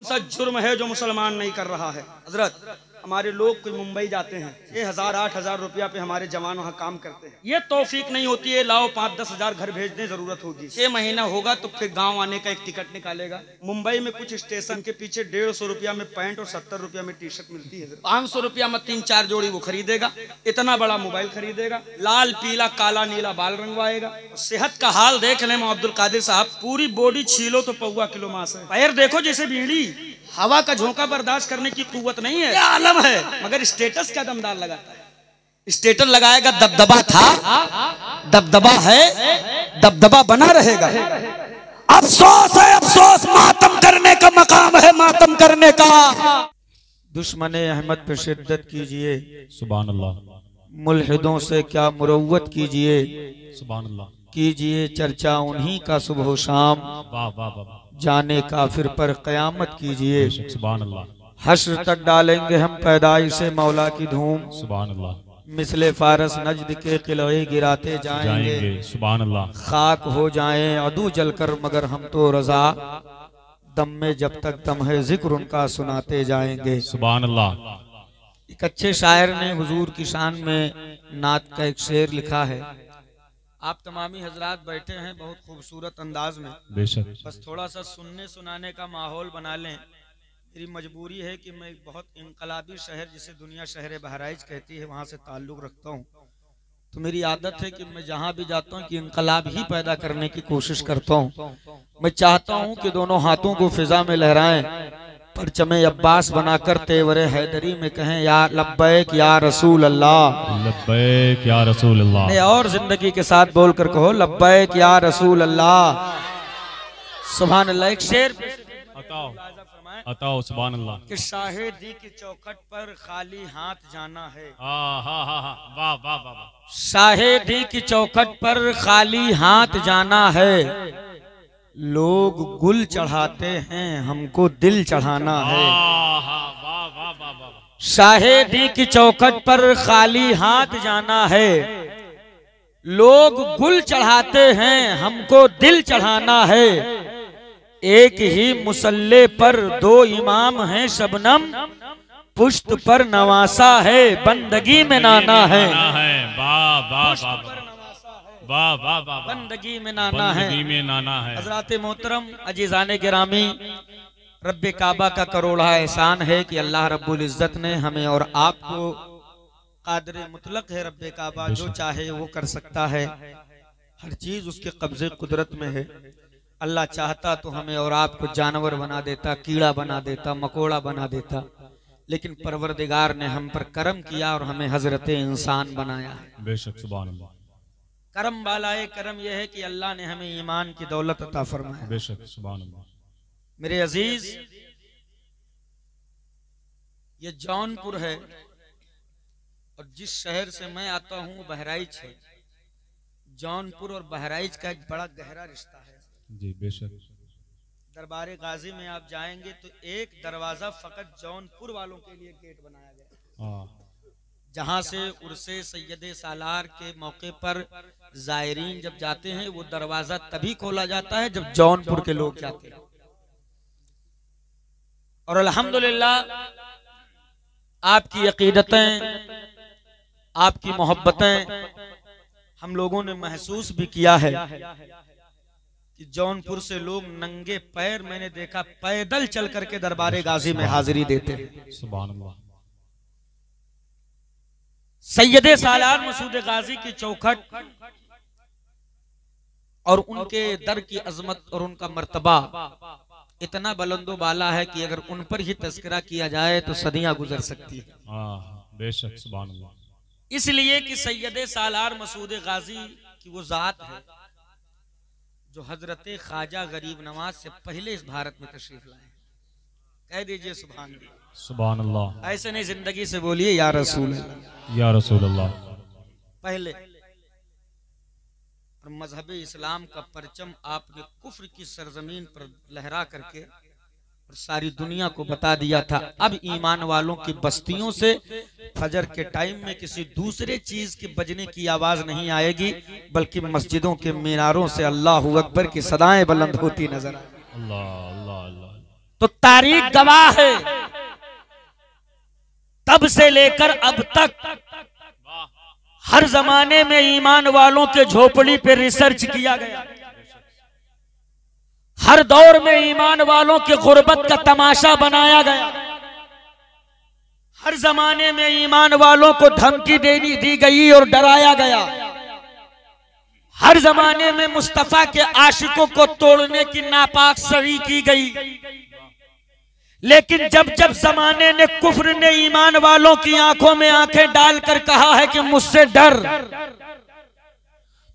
सा जुर्म है जो मुसलमान नहीं कर रहा है। हजरत हमारे लोग कोई मुंबई जाते हैं, 6,000-8,000 रुपया पे हमारे जवान वहाँ काम करते हैं। ये तौफीक नहीं होती है लाओ 5-10 हजार घर भेजने जरूरत होगी, 6 महीना होगा तो फिर गांव आने का एक टिकट निकालेगा। मुंबई में कुछ स्टेशन के पीछे 150 रुपया में पैंट और 70 रुपया में टी शर्ट मिलती है। 500 रुपया में 3-4 जोड़ी वो खरीदेगा, इतना बड़ा मोबाइल खरीदेगा, लाल पीला काला नीला बाल रंगवाएगा। सेहत का हाल देख लें अब्दुल कादिर साहब, पूरी बॉडी छीलो तो पौवा किलो मांस है, पैर देखो जैसे बीड़ी, हवा का झोंका बर्दाश्त करने की कुव्वत नहीं है, क्या आलम है। मगर स्टेटस क्या दमदार लगाता है, स्टेटस लगाएगा दबदबा था, दबदबा है, दबदबा बना रहेगा। अफसोस है अफसोस, मातम करने का मकाम है, मातम करने का। दुश्मने अहमद पे शिद्दत कीजिए, सुभान अल्लाह। मुल्हिदों से क्या मुरव्वत कीजिए, सुभान अल्लाह। कीजिए चर्चा उन्हीं का सुबह शाम, वाह वाह वाह। जाने काफिर पर कयामत कीजिए। सुभान अल्लाह। हश्र तक डालेंगे हम पैदाइश से मौला की धूम, सुभान अल्लाह। मिसले फारस नजद के किले गिराते जाएंगे। सुभान अल्लाह। खाक हो जाएं अदू जलकर मगर हम तो रजा, दम में जब तक दम है जिक्र उनका सुनाते जाएंगे। सुभान अल्लाह। एक अच्छे शायर ने हुजूर की शान में नात का एक शेर लिखा है। आप तमामी हजरात बैठे हैं बहुत खूबसूरत अंदाज में, बेशक। बस थोड़ा सा सुनने सुनाने का माहौल बना लें। मेरी मजबूरी है कि मैं एक बहुत इनकलाबी शहर जिसे दुनिया शहर बहराइच कहती है वहाँ से ताल्लुक़ रखता हूँ, तो मेरी आदत है कि मैं जहाँ भी जाता हूँ कि इनकलाब ही पैदा करने की कोशिश करता हूँ। मैं चाहता हूँ कि दोनों हाथों को फिजा में लहराएं, परचमे अब्बास बनाकर तेवरे हैदरी में कहें या लब्बैक या रसूल अल्लाह, लब्बैक या रसूल अल्लाह। और जिंदगी के साथ बोलकर कहो लब्बैक या रसूल अल्लाह, सुभान अल्लाह। एक शेर अताओ सुभान अल्लाह। कि शाहिदी की चौखट पर खाली हाथ जाना है, वाह वाह वाह। शाहिदी की चौखट पर खाली हाथ जाना है, लोग गुल चढ़ाते हैं हमको दिल चढ़ाना है। शाहिदी की चौखट पर खाली हाथ जाना है, लोग गुल चढ़ाते हैं हमको दिल चढ़ाना है। एक ही मुसल्ले पर 2 इमाम हैं शबनम, पुश्त पर नवासा है बंदगी में नाना है। वाह वाह वाह। बंदगी में नाना है, बंदगी में नाना है। हजरात मोहतरम अजीज़ाने गिरामी, रब्बे काबा का करोड़ा एहसान है कि अल्लाह रब्बुल इज्जत ने हमें और आपको, कादिर मुतलक है रब्बे काबा, जो चाहे वो कर सकता है, हर चीज उसके कब्जे कुदरत में है। अल्लाह चाहता तो हमें और आपको जानवर बना देता, कीड़ा बना देता, मकोड़ा बना देता, लेकिन परवरदिगार ने हम पर करम किया और हमें हजरत इंसान बनाया। बेशक सुभान अल्लाह। करम वालाए करम यह है कि अल्लाह ने हमें ईमान की दौलत अता फरमाया। बेशक सुभान अल्लाह। मेरे अजीज, ये जौनपुर है और जिस शहर से मैं आता हूँ वो बहराइच है। जौनपुर और बहराइच का एक बड़ा गहरा रिश्ता है जी। बेशक। दरबारे गाजी में आप जाएंगे तो एक दरवाजा फकत जौनपुर वालों के लिए गेट बनाया गया, जहां से उर्से सैयदे सालार के मौके पर जायरीन जब जाते हैं वो दरवाजा तभी खोला जाता है जब जौनपुर के लोग जाते हैं। और अल्हम्दुलिल्लाह आपकी अकीदतें, आपकी मोहब्बतें हम लोगों ने महसूस भी किया है कि जौनपुर से लोग नंगे पैर, मैंने देखा, पैदल चल करके दरबारे गाजी में हाजिरी देते हैं। सुभान अल्लाह। सैयदे सालार मसूद गाजी की चौखट और उनके दर की अजमत और उनका मर्तबा इतना बुलंदो बाला है कि अगर उन पर ही तस्करा किया जाए तो सदियां गुजर सकती है। बेशक सुभान अल्लाह। इसलिए कि सैयदे सालार मसूद गाजी की वो जात है जो हजरत ख्वाजा गरीब नवाज से पहले इस भारत में तशरीफ लाए। कह दीजिए सुभान अल्लाह। सुभान अल्लाह। ऐसे नहीं, जिंदगी से बोलिए या रसूल अल्लाह, या रसूल अल्लाह। पहले और मजहब इस्लाम का परचम आपने कुफ्र की सरजमीन पर लहरा करके और सारी दुनिया को बता दिया था। अब ईमान वालों की बस्तियों से फजर के टाइम में किसी दूसरे चीज के बजने की आवाज नहीं आएगी, बल्कि मस्जिदों के मीनारों से अल्लाहू अकबर की सदाएं बुलंद होती नजर आएगी। अल्लाह अल्लाह अल्लाह। तो तारीख गवाह है, तब से लेकर अब तक हर जमाने में ईमान वालों के झोपड़ी पे रिसर्च किया गया। हर दौर में ईमान वालों के गुर्बत का तमाशा बनाया गया। हर जमाने में ईमान वालों को धमकी दी गई और डराया गया। हर जमाने में मुस्तफा के आशिकों को तोड़ने की नापाक सरी की गई। लेकिन जब जब जमाने ने, कुफ्र ने ईमान वालों की आंखों में आंखें डालकर कहा है कि मुझसे डर,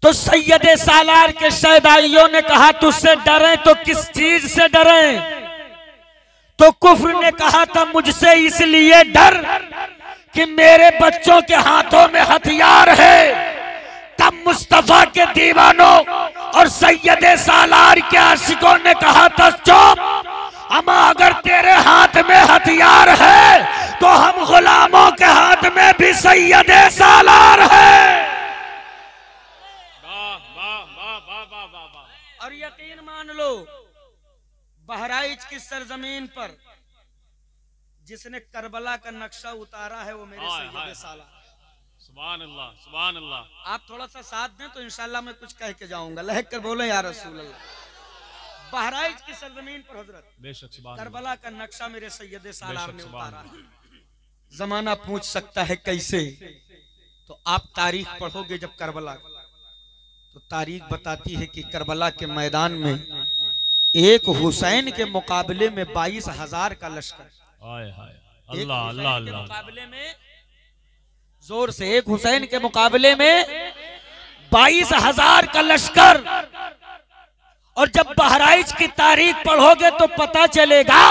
तो सैयदे सालार के शहदाइयों ने कहा तुझसे डरें तो किस चीज से डरें? तो कुफ्र ने कहा था मुझसे इसलिए डर कि मेरे बच्चों के हाथों में हथियार है। तब मुस्तफा के दीवानों और सैयदे सालार के आशिकों ने कहा था चुप, अमा अगर तेरे हाथ में हथियार है तो हम गुलामों के हाथ में भी सैयदे सालार है। और यकीन मान लो, बहराइच की सरजमीन पर जिसने करबला का नक्शा उतारा है वो मेरे सैयदे सालार। सुभान अल्लाह, सुभान अल्लाह। आप थोड़ा सा साथ दें तो इंशाल्लाह मैं कुछ कह के जाऊंगा। लहक कर बोले या रसूल अल्लाह। बहराइच की सरजमीन पर हजरत बेशक करबला का नक्शा मेरे सैयदे सालार ने उतारा है। जमाना पूछ सकता है कैसे, तो आप तारीख पढ़ोगे जब करबला, तो तारीख बताती है कि करबला के मैदान में एक हुसैन के मुकाबले में 22,000 का लश्कर। अल्लाह अल्लाह अल्लाह। मुकाबले में जोर से, एक हुसैन के मुकाबले में 22,000 का लश्कर। और जब बहराइच की तारीख पढ़ोगे तो पता चलेगा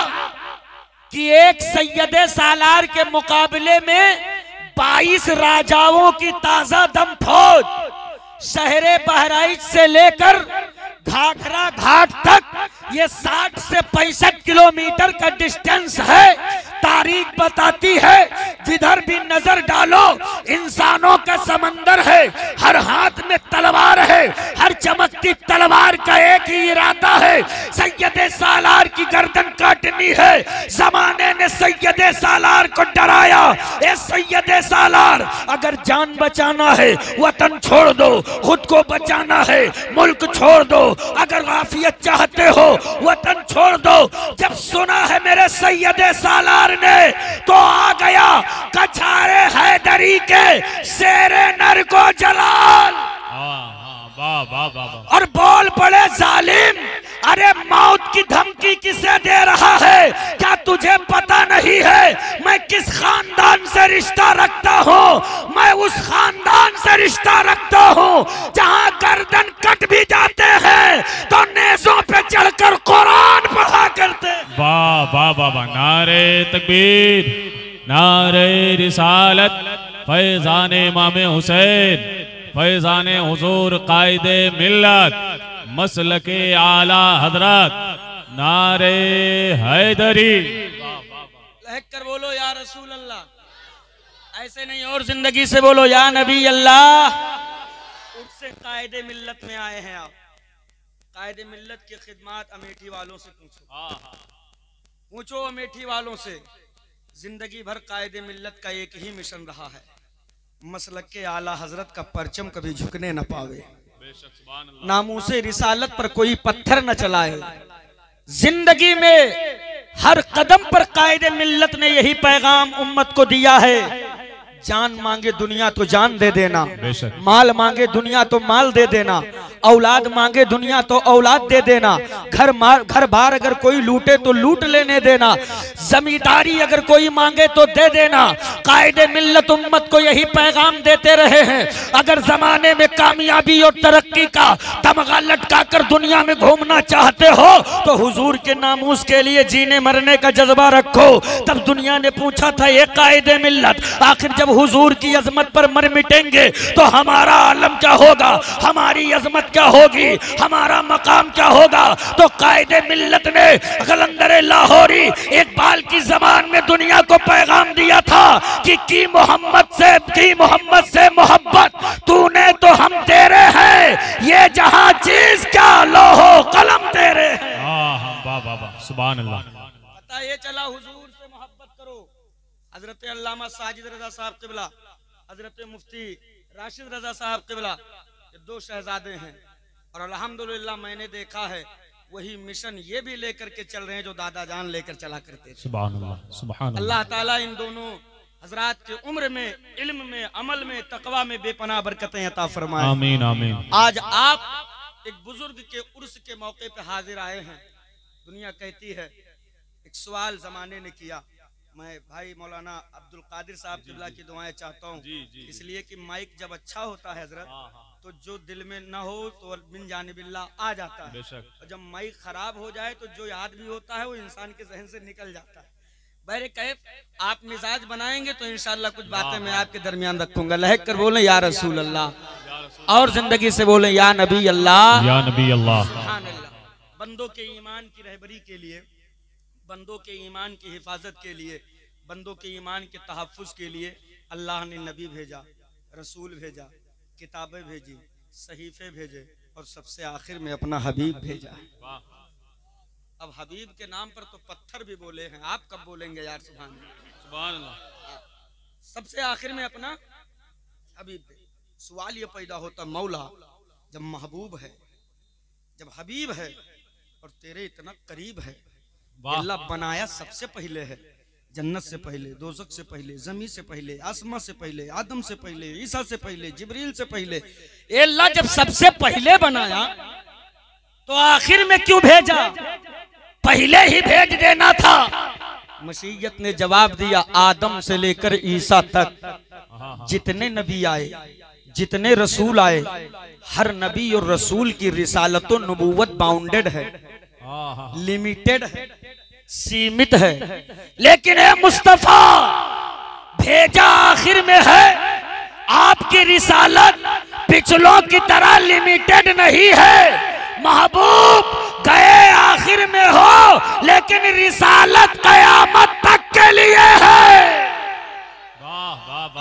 कि एक सैयदे सालार के मुकाबले में 22 राजाओं की ताजा दम फौज शहरे बहराइच से लेकर घाघरा घाट तक ये 60 से 65 किलोमीटर का डिस्टेंस है। तारीख बताती है जिधर भी नजर डालो इंसानों का समंदर है, हर हाथ में तलवार है, हर चमकती तलवार का एक ही इरादा है, सैयदे सालार की गर्दन काटनी है। जमाने ने सैयदे सालार को डराया, ए सैयदे सालार अगर जान बचाना है वतन छोड़ दो, खुद को बचाना है मुल्क छोड़ दो, अगर आफियत चाहते हो वतन छोड़ दो। जब सुना है मेरे सैयदे सालार ने तो आ गया कछारे हैदरी के शेरे नर को जलाल। और बोल पड़े जालिम, अरे मौत की धमकी किसे दे रहा है? क्या तुझे पता नहीं है मैं किस खानदान से रिश्ता रखता हूँ? मैं उस खानदान से रिश्ता रखता हूँ जहाँ गर्दन कट भी जाते हैं तो नेज़ों पे चढ़कर कुरान पढ़ा करते। वाह वाह वाह वाह, नारे तकबीर, नारे रिसालत, फैजाने इमाम हुसैन, फैजाने हुजूर कायदे मिल्लत, मसलके आला हजरत, नारे हैदरी। लहक कर बोलो या रसूल अल्लाह। ऐसे नहीं और जिंदगी से बोलो या नबी अल्लाह। उससे कायदे मिल्लत में आए हैं आप। कायदे मिल्लत की खिदमत अमेठी वालों से पूछो, पूछो अमेठी वालों से। जिंदगी भर कायदे मिल्लत का एक ही मिशन रहा है, मसलक के आला हजरत का परचम कभी झुकने न पावे, नामूसे रिसालत पर कोई पत्थर न चलाए। जिंदगी में हर कदम पर कायदे मिल्लत ने यही पैगाम उम्मत को दिया है, जान मांगे दुनिया तो जान दे देना, माल मांगे दुनिया तो माल दे देना, औलाद मांगे दुनिया तो औलाद दे देना, घर बार अगर कोई लूटे तो लूट लेने देना, जमींदारी अगर कोई मांगे तो दे देना। कायदे मिल्लत उम्मत को यही पैगाम देते रहे हैं। अगर जमाने में कामयाबी और तरक्की का तमगा लटका कर दुनिया में घूमना चाहते हो तो हुजूर के नामूस के लिए जीने मरने का जज्बा रखो। तब दुनिया ने पूछा था ये कायदे मिल्लत, आखिर जब हुजूर की अजमत पर मर मिटेंगे तो हमारा आलम क्या होगा, हमारी अजमत क्या होगी, हमारा मकाम क्या होगा? तो कायदे मिल्लत ने कलंदर लाहौरी इकबाल की जबान में दुनिया को पैगाम दिया था कि मोहम्मद से मोहब्बत तूने तो हम तेरे हैं, ये जहां चीज क्या लोहो कलम तेरे हैं। वाह वाह वाह, सुभान अल्लाह। आला हुजूर से मोहब्बत करो। हजरत अल्लामा साजिद रजा साहब क़िबला, हजरत मुफ्ती राशिद रजा साहब क़िबला, ये दो शहजादे हैं और अल्हम्दुलिल्लाह मैंने देखा है वही मिशन ये भी लेकर के चल रहे हैं जो दादा जान लेकर चला करते थे। सुभान अल्लाह, सुभान अल्लाह। अल्लाह ताला इन दोनों हजरात के उम्र में, इल्म में, अमल में, तकवा में बेपनाह बरकतें अता फरमाए। आमीन आमीन। आज आप एक बुजुर्ग के उर्स के मौके पे हाजिर आए हैं। दुनिया कहती है, एक सवाल जमाने ने किया, मैं भाई मौलाना अब्दुल कादिर साहब क़िबला की दुआएं चाहता हूँ, इसलिए कि माइक जब अच्छा होता है हजरत, तो जो दिल में न हो तो बिन जानिबिल्लाह आ जाता है, और जब माइक खराब हो जाए तो जो याद भी होता है वो इंसान के जहन से निकल जाता है। बहरे कैफ आप मिजाज बनाएंगे तो इंशाल्लाह कुछ बातें मैं आपके दरमियान रखूंगा। लहक कर बोले या रसूल अल्लाह, और जिंदगी से बोले या नबी अल्लाह, या नबी अल्लाह। सुभान अल्लाह। बंदों के ईमान की रहबरी के लिए, बंदों के ईमान की हिफाजत के लिए, बंदों के ईमान के तहफ़्फ़ुज़ के लिए अल्लाह ने नबी भेजा, रसूल भेजा, किताबें भेजी, सहीफे भेजे और सबसे आखिर में अपना हबीब भेजा। अब हबीब के नाम पर तो पत्थर भी बोले हैं, आप कब बोलेंगे यार? सुभान अल्लाह। सबसे आखिर में अपना हबीब। सवाल ये पैदा होता, मौला जब महबूब है, जब हबीब है और तेरे इतना करीब है, अल्लाह बनाया सबसे पहले है, जन्नत से पहले, दोज़ख से पहले, ज़मीन से पहले, आसमां से पहले, आदम से पहले, ईसा से पहले, जिब्रील से पहले, अल्लाह जब सबसे पहले बनाया तो आखिर में क्यों भेजा? पहले ही भेज देना था। मसीहत ने जवाब दिया, आदम से लेकर ईसा तक जितने नबी आए, जितने रसूल आए, हर नबी और रसूल की रिसालत और नबूवत बाउंडेड है, लिमिटेड है, सीमित है, लेकिन ए मुस्तफा भेजा आखिर में है। आपकी रिसालत पिछलों की तरह लिमिटेड नहीं है। महबूब गए आखिर में हो, लेकिन रिसालत कयामत तक के लिए है।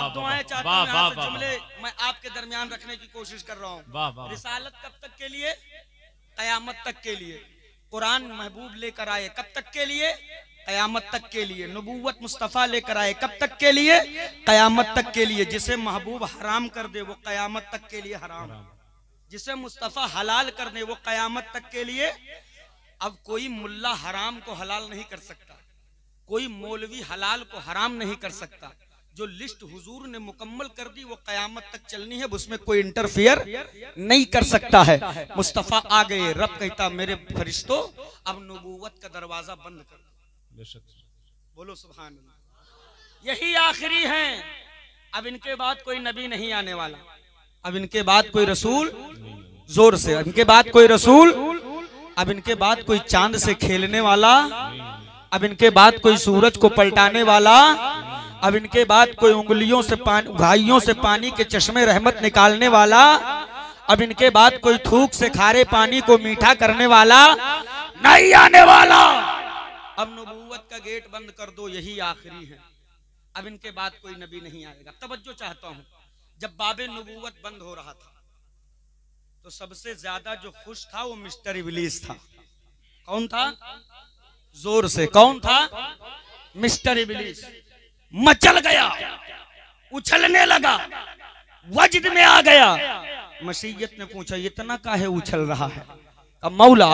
दुआएं चाहता हूं, यहाँ से जुमले मैं आपके दरमियान रखने की कोशिश कर रहा हूँ। रिसालत कब तक के लिए? कयामत तक के लिए। कुरान महबूब लेकर आए, कब तक के लिए? कयामत तक के लिए। नबूवत मुस्तफ़ा लेकर आए, कब तक के लिए? कयामत तक के लिए। जिसे महबूब हराम कर दे वो कयामत तक के लिए हराम, जिसे मुस्तफ़ा हलाल कर दे वो कयामत तक के लिए। अब कोई मुल्ला हराम को हलाल नहीं कर सकता, कोई मौलवी हलाल को हराम नहीं कर सकता। जो लिस्ट हुजूर ने मुकम्मल कर दी वो कयामत तक चलनी है, उसमें कोई इंटरफियर नहीं कर सकता है। मुस्तफ़ा आ गए, रब कहता मेरे फरिश्तों अब नबूवत का दरवाजा बंद कर दो। बोलो सुभान अल्लाह। यही आखिरी हैं, अब इनके बाद कोई नबी नहीं आने वाला, अब इनके बाद कोई रसूल, जोर से, इनके बाद कोई रसूल, अब इनके बाद कोई चांद से खेलने वाला, अब इनके बाद कोई सूरज को पलटाने वाला, अब इनके बाद कोई उंगलियों से पानी, घाइयों से पानी के चश्मे रहमत निकालने वाला, अब इनके बाद कोई थूक से खारे पानी को मीठा करने वाला नहीं आने वाला। अब नबूवत का गेट बंद कर दो, यही आखिरी है। अब इनके बाद कोई नबी नहीं आएगा। तवज्जो चाहता हूं, जब बाबे नबूवत बंद हो रहा था तो सबसे ज्यादा जो खुश था वो मिस्टर इब्लीस था। कौन था? जोर से, कौन था? मिस्टर इब्लीस। मचल गया, उछलने लगा, वजद में आ गया। मसीहत ने पूछा इतना काहे उछल रहा है? अब मौला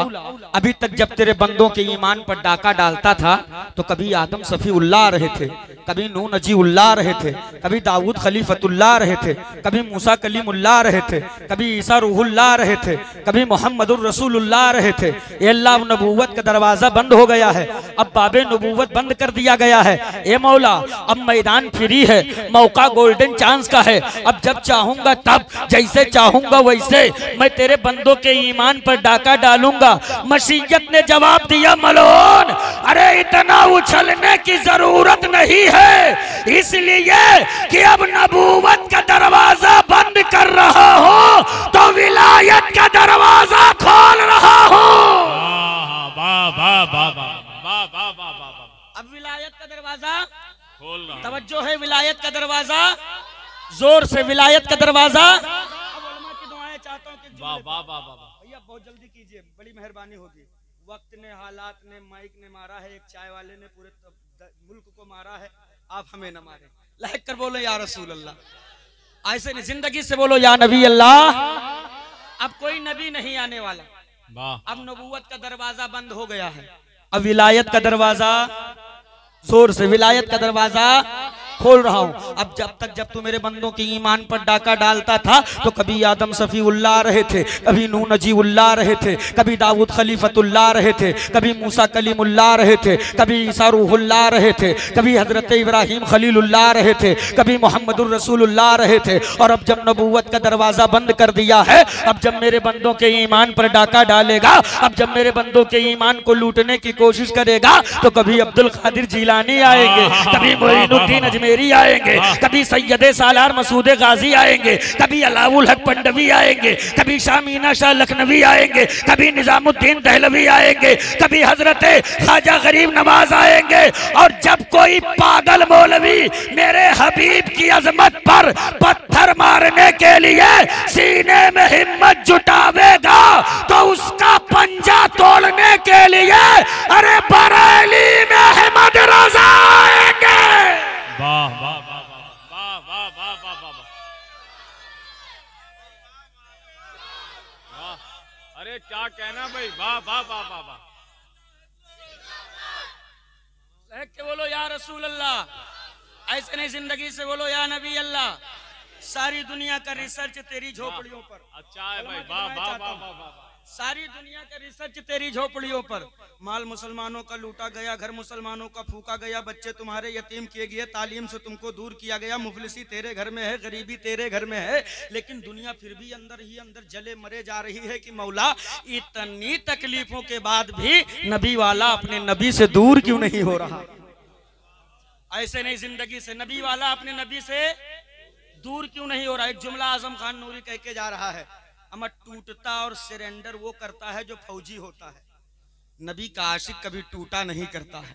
अभी तक जब तेरे बंदों के ईमान पर डाका डालता था तो कभी आदम सफीउल्लाह रहे थे, कभी नूह नजीउल्लाह रहे थे, कभी दाऊद खलीफतुल्लाह रहे थे, कभी मूसा कलीमुल्लाह रहे थे, कभी ईसा रूहुल्लाह रहे थे, कभी मोहम्मदुर रसूलुल्लाह रहे थे। ये अल्लाह नबूवत का दरवाजा बंद हो गया है, अब बाबे नबूवत बंद कर दिया गया है। ए मौला अब मैदान फ्री है, मौका गोल्डन चांस का है। अब जब चाहूंगा तब, जैसे चाहूंगा वैसे मैं तेरे बंदों के ईमान पर डाका डालूंगा। मसीहत ने जवाब दिया, मलोन अरे इतना उछलने की जरूरत नहीं है, इसलिए कि अब नबूवत का दरवाजा बंद कर रहा हूं तो विलायत का दरवाजा खोल रहा हूं। अब विलायत का दरवाजा खोल रहा। तवज्जो है, विलायत का दरवाजा, जोर से, विलायत का दरवाजा। अब उलमा की दुआएं चाहता हूं कि भैया बहुत जल्दी कीजिए, बड़ी मेहरबानी होगी। वक्त ने, हालात ने, माइक ने मारा है, एक चाय वाले ने पूरे मुल्क को मारा है, आप हमें न मारे। लहक कर बोलो या रसूल अल्लाह। ऐसे नहीं, जिंदगी से बोलो या नबी अल्लाह। अब कोई नबी नहीं आने वाला, अब नबूवत का दरवाजा बंद हो गया है, अब विलायत का दरवाजा, जोर से विलायत का दरवाजा खोल रहा हूँ। अब जब तू मेरे बंदों के ईमान पर डाका डालता था तो कभी आदम सफीउल्लाह रहे थे, कभी नूह नजीउल्लाह रहे थे, कभी दाऊद खलीफतुल्लाह रहे थे, कभी मूसा कलीमुल्लाह रहे थे, कभी ईसा रूहुल्लाह रहे थे, कभी हजरत इब्राहिम खलीलुल्लाह रहे थे, कभी मोहम्मदुर रसूलुल्लाह रहे थे। और अब जब नबूवत का दरवाजा बंद कर दिया है, अब जब मेरे बंदों के ईमान पर डाका डालेगा, अब जब मेरे बंदों के ईमान को लूटने की कोशिश करेगा, तो कभी अब्दुल कादिर जिलानी आएंगे, कभी मोइनुद्दीन अजमेरी आएंगे, कभी सैयदे सालार मसूद गाजी आएंगे, कभी अलाउल हक पंडवी आएंगे, कभी शामीना शाह लखनवी आएंगे, कभी निजामुद्दीन दहलवी आएंगे, कभी हजरत ख्वाजा गरीब नवाज आएंगे। और जब कोई पागल मौलवी मेरे हबीब की अजमत पर पत्थर मारने के लिए सीने में हिम्मत जुटावेगा तो उसका पंजा तोड़ने के लिए अरे बरेली में अहमद रजा आएंगे। वाह वाह वाह वाह वाह वाह वाह वाह वाह। अरे क्या कहना भाई, वाह वाह वाह वाह वाह। के बोलो या रसूल अल्लाह। ऐसे नहीं, जिंदगी से बोलो या नबी अल्लाह। सारी दुनिया का रिसर्च तेरी झोपड़ियों पर। अच्छा है भाई, वाह वाह वाह वाह वाह। सारी दुनिया का रिसर्च तेरी झोपड़ियों पर। माल मुसलमानों का लूटा गया, घर मुसलमानों का फूका गया, बच्चे तुम्हारे यतीम किए गए, तालीम से तुमको दूर किया गया, मुफलिसी तेरे घर में है, गरीबी तेरे घर में है, लेकिन दुनिया फिर भी अंदर ही अंदर जले मरे जा रही है कि मौला इतनी तकलीफों के बाद भी नबी वाला अपने नबी से दूर क्यों नहीं हो रहा। ऐसे नहीं, जिंदगी से नबी वाला अपने नबी से दूर क्यों नहीं हो रहा। एक जुमला आजम खान नूरी कह के जा रहा है, अमर टूटता और सरेंडर वो करता है जो फौजी होता है, नबी का आशिक कभी टूटा नहीं करता है।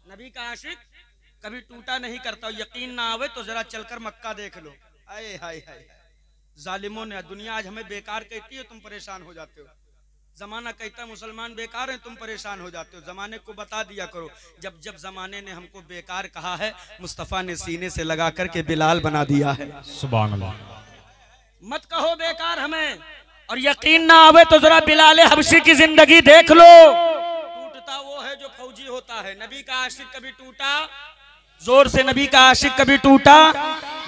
नबी का आशिक कभी टूटा नहीं करता। यकीन ना आवे तो जरा चलकर मक्का देख लो। आए हाय हाय, जालिमों ने, दुनिया आज हमें बेकार कहती है, तुम परेशान हो जाते हो। जमाना कहता है मुसलमान बेकार है, तुम परेशान हो जाते हो। जमाने को बता दिया करो, जब जब जमाने ने हमको बेकार कहा है, मुस्तफा ने सीने से लगा करके बिलाल बना दिया है। सुभान अल्लाह। मत कहो बेकार हमें। और यकीन ना आवे तो जरा बिलाल हबशी की जिंदगी देख लो। टूटता वो है जो फौजी होता है। नबी का आशिक कभी टूटा, जोर से नबी का आशिक कभी टूटा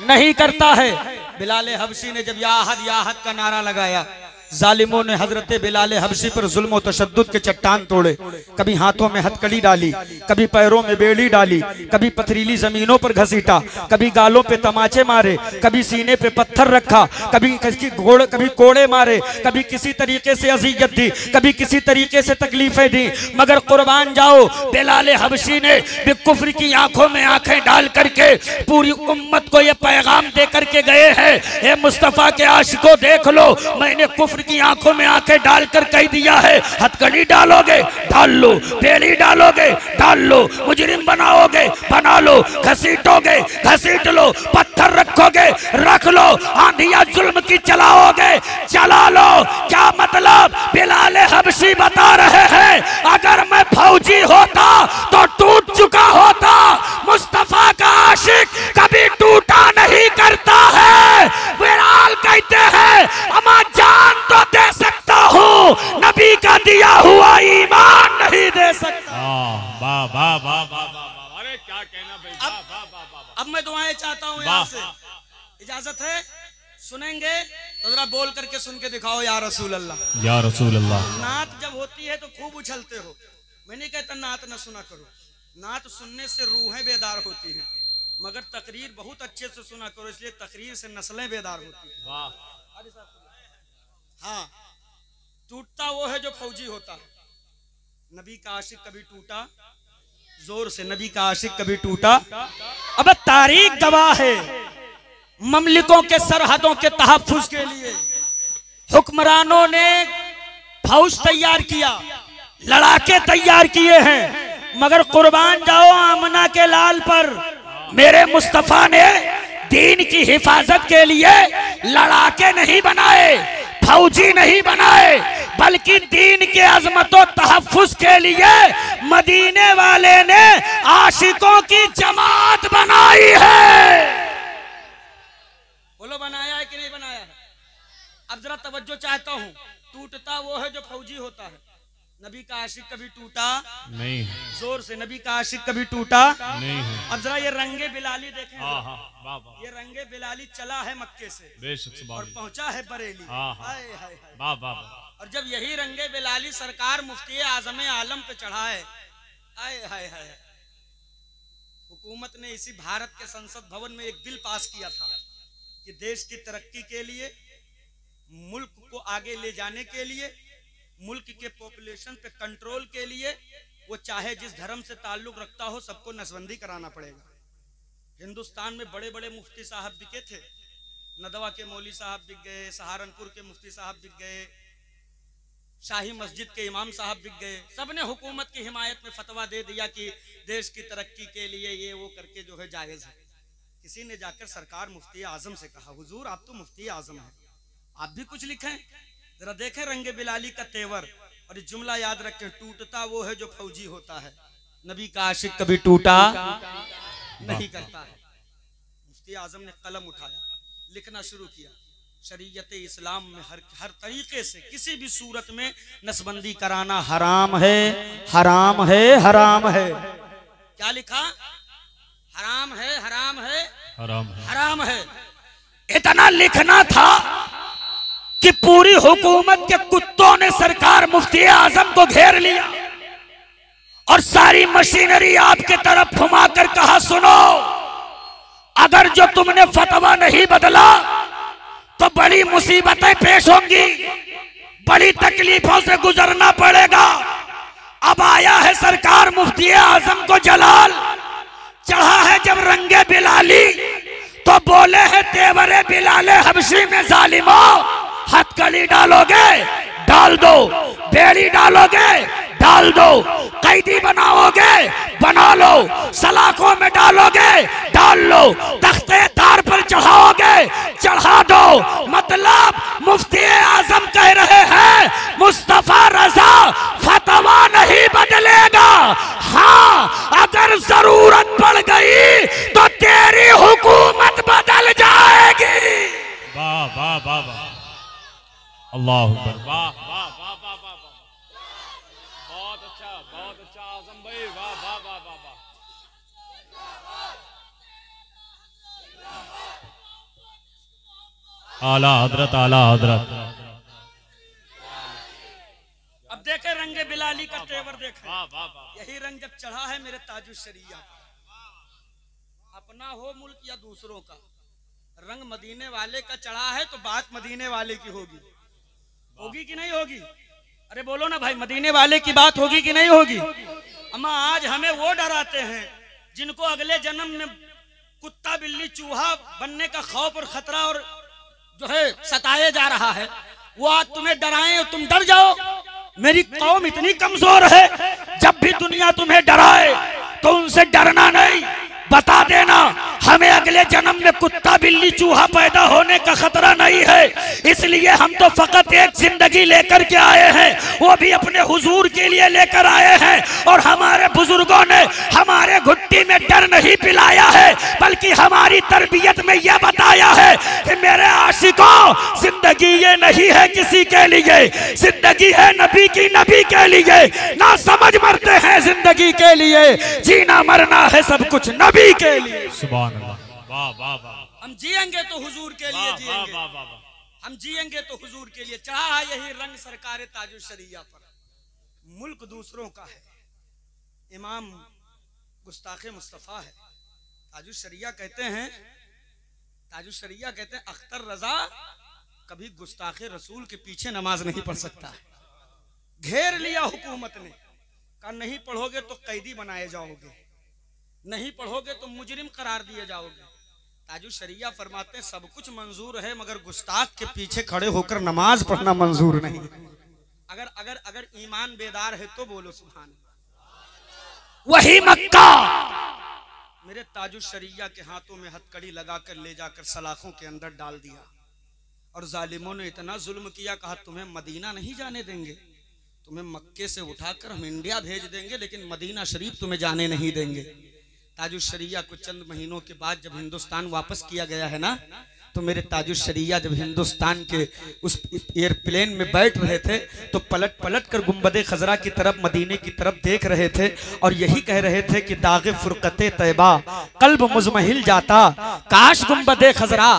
नहीं करता है। बिलाल हबशी ने जब याहद का नारा लगाया, जालिमों ने हजरत बिलाल हबशी पर जुल्म और तशद्दुद के चट्टान तोड़े। कभी हाथों में हथकड़ी डाली, कभी पैरों में बेड़ी डाली, कभी पथरीली जमीनों पर घसीटा, कभी गालों पे तमाचे मारे, कभी सीने पे पत्थर रखा, कभी कोड़े मारे, कभी किसी तरीके से अजियत दी, कभी किसी तरीके से तकलीफें दी। मगर कुर्बान जाओ, बिलाल हबशी ने कुफ्र की आंखों में आंखें डाल करके पूरी उम्मत को यह पैगाम दे करके गए हैं, ए मुस्तफा के आशिकों देख लो, मैंने कुफ्र की आंखों में आंखें डालकर कह दिया है, हथकड़ी डालोगे डाल लो, बेड़ी डालोगे डाल लो, मुजरिम बनाओगे बना लो, घसीटोगे घसीट लो, पत्थर रखोगे रख लो, आंधिया जुल्म की चलाओगे चला लो। क्या मतलब? बिलाल हबशी बता रहे हैं, अगर मैं फौजी होता तो टूट चुका होता। मुस्तफा का आशिक कभी टूटा नहीं करता है। बिलाल कहते हैं, अमा जान तो दे सकता हूँ, नबी का दिया हुआ ईमान नहीं दे सकता। वाह वाह वाह वाह। अरे क्या कहना भाई, वाह वाह वाह। अब मैं दुआएं चाहता हूँ यहाँ से, इजाजत है? सुनेंगे तो जरा बोल करके सुन के दिखाओ या रसूल अल्लाह। या रसूल अल्लाह। नात जब होती है तो खूब उछलते हो, मैं नहीं कहता नात न सुना करो, नात सुनने से रूहें बेदार होती हैं, मगर तकरीर बहुत अच्छे से सुना करो, इसलिए तकरीर से नस्लें बेदार होती हैं। वाह। हाँ, टूटता वो है जो फौजी होता है। नबी का आशिक कभी टूटा, जोर से नबी का आशिक कभी टूटा। अब तारीख गवाह है, ममलिकों के सरहदों के तहफ्फुज के लिए हुक्मरानों ने फौज तैयार किया, लड़ाके तैयार किए हैं, मगर कुर्बान जाओ आमना के लाल पर, मेरे मुस्तफा ने दीन की हिफाजत के लिए लड़ाके नहीं बनाए, फौजी नहीं बनाए, बल्कि दीन के अजमतों तहफ्फुज के लिए मदीने वाले ने आशिकों की जमात बनाई है। बोलो बनाया है कि नहीं बनाया है? अब जरा तवज्जो चाहता हूँ। टूटता वो है जो फौजी होता है। नबी का आशिक कभी टूटा नहीं है, जोर से, नबी का आशिक कभी टूटा नहीं है। अब जरा ये रंगे बिलाली देखें। हाँ हाँ, वाह वाह, ये रंगे बिलाली चला है मक्के से बेशक और सुभान पहुंचा है बरेली। हाँ, हाँ। हाय हाय हाय। वाह वाह वाह। और जब यही रंगे बिलाली सरकार मुफ्ती आजम आलम पे चढ़ाए, हाय हाय हाय, हुकूमत ने इसी भारत के संसद भवन में एक बिल पास किया था कि देश की तरक्की के लिए, मुल्क को आगे ले जाने के लिए, मुल्क के पॉपुलेशन पे कंट्रोल के लिए, वो चाहे जिस धर्म से ताल्लुक रखता हो सबको नसबंदी कराना पड़ेगा। हिंदुस्तान में बड़े बड़े मुफ्ती साहब बिके थे। नदवा के मौली साहब बिक गए, सहारनपुर के मुफ्ती साहब बिक गए, शाही मस्जिद के इमाम साहब बिक गए। सबने हुकूमत की हिमायत में फतवा दे दिया कि देश की तरक्की के लिए ये वो करके जो है जायज है। किसी ने जाकर सरकार मुफ्ती आजम से कहा, हुजूर आप तो मुफ्ती आजम हैं, आप भी कुछ लिखें, जरा देखें रंगे बिलाली का तेवर। और ये जुमला याद रखें, टूटता वो है जो फौजी होता है, नबी का आशिक कभी टूटा नहीं करता है। मुफ्ती आजम ने कलम उठाया, लिखना शुरू किया, शरीयत इस्लाम में हर तरीके से किसी भी सूरत में नसबंदी कराना हराम है, हराम है, हराम है। क्या लिखा? हराम है, हराम है, हराम है, हराम है। इतना लिखना था कि पूरी हुकूमत के कुत्तों ने सरकार मुफ्ती आजम को घेर लिया और सारी मशीनरी आपके तरफ घुमाकर कहा, सुनो, अगर जो तुमने फतवा नहीं बदला तो बड़ी मुसीबतें पेश होंगी, बड़ी तकलीफों से गुजरना पड़ेगा। अब आया है सरकार मुफ्ती आजम को जलाल, चढ़ा है जब रंगे बिलाली तो बोले हैं तेवरे बिलाले हबशी में जालिमो, हथकड़ी डालोगे डाल दो, बेड़ी डालोगे डाल दो, कैदी बनाओगे बना लो, सलाखों में डालोगे डाल लो, तख्ते तार पर चढ़ाओगे चढ़ा दो। मतलब मुफ्ती आजम कह रहे हैं मुस्तफा रजा फतवा नहीं बदलेगा, हाँ अगर जरूरत पड़ गई तो तेरी हुकूमत बदल जाएगी। वाह वाह वाह वाह, अल्लाह अकबर, वाह वाह वाह वाह वाह, बहुत अच्छा आजम भाई, वाह वाह वाह वाह वाह। आला हजरत, आला हजरत। अब देखे रंगे बिलाली का तेवर देखे। वाह वाह वाह, यही रंग जब चढ़ा है मेरे ताजुशरिया, अपना हो मुल्क या दूसरों का, रंग मदीने वाले का चढ़ा है तो बात मदीने वाले की होगी, होगी कि नहीं होगी? अरे बोलो ना भाई, मदीने वाले की बात होगी कि नहीं होगी? अम्मा आज हमें वो डराते हैं जिनको अगले जन्म में कुत्ता बिल्ली चूहा बनने का खौफ और खतरा और जो है सताया जा रहा है, वो आज तुम्हें डराएं और तुम डर जाओ। मेरी कौम इतनी कमजोर है, जब भी दुनिया तुम्हें डराए तो उनसे डरना नहीं, बता देना हमें अगले जन्म में कुत्ता बिल्ली चूहा पैदा होने का खतरा नहीं है, इसलिए हम तो फकत एक जिंदगी लेकर के आए हैं, वो भी अपने हुजूर के लिए लेकर आए हैं। और हमारे बुजुर्गों ने हमारे घुट्टी में डर नहीं पिलाया है, बल्कि हमारी तरबियत में यह बताया है कि मेरे आशिकों, जिंदगी ये नहीं है किसी के लिए, जिंदगी है नबी की, नबी के लिए। ना समझ मरते हैं जिंदगी के लिए, जीना मरना है सब कुछ नबी के लिए। सुभान अल्लाह, वाह वाह वाह, हम जिएंगे तो हुजूर के लिए वाह जिएंगे, वाह वाह वाह, हम जिएंगे तो हुजूर के लिए। चढ़ा है यही रंग सरकार ताजुशरिया पर, मुल्क दूसरों का है, इमाम गुस्ताखे मुस्तफ़ा है। ताजुशरिया कहते हैं, ताजुशरिया कहते हैं अख्तर रजा कभी गुस्ताखे रसूल के पीछे नमाज नहीं पढ़ सकता है। घेर लिया हुकूमत ने, कहा नहीं पढ़ोगे तो कैदी बनाए जाओगे, नहीं पढ़ोगे तो मुजरिम करार दिए जाओगे। ताजुशरिया फरमाते हैं सब कुछ मंजूर है मगर गुस्ताख के पीछे खड़े होकर नमाज पढ़ना मंजूर नहीं। अगर अगर अगर ईमान बेदार है तो बोलो सुभान अल्लाह। वही मक्का मेरे ताजुशरिया के हाथों में हथकड़ी लगाकर ले जाकर सलाखों के अंदर डाल दिया। और जालिमों ने इतना जुल्म किया, कहा तुम्हें मदीना नहीं जाने देंगे, तुम्हें मक्के से उठाकर हम इंडिया भेज देंगे, लेकिन मदीना शरीफ तुम्हें जाने नहीं देंगे। ताजुश्शरिया को चंद महीनों के बाद जब हिंदुस्तान वापस किया गया है ना, तो मेरे ताजुश्शरिया जब हिंदुस्तान के उस एयरप्लेन में बैठ रहे थे तो पलट पलट कर गुंबदे खजरा की तरफ, मदीने की तरफ देख रहे थे और यही कह रहे थे कि दागे फुरकते तैबा कल्ब मुजमहिल जाता, काश गुंबदे खजरा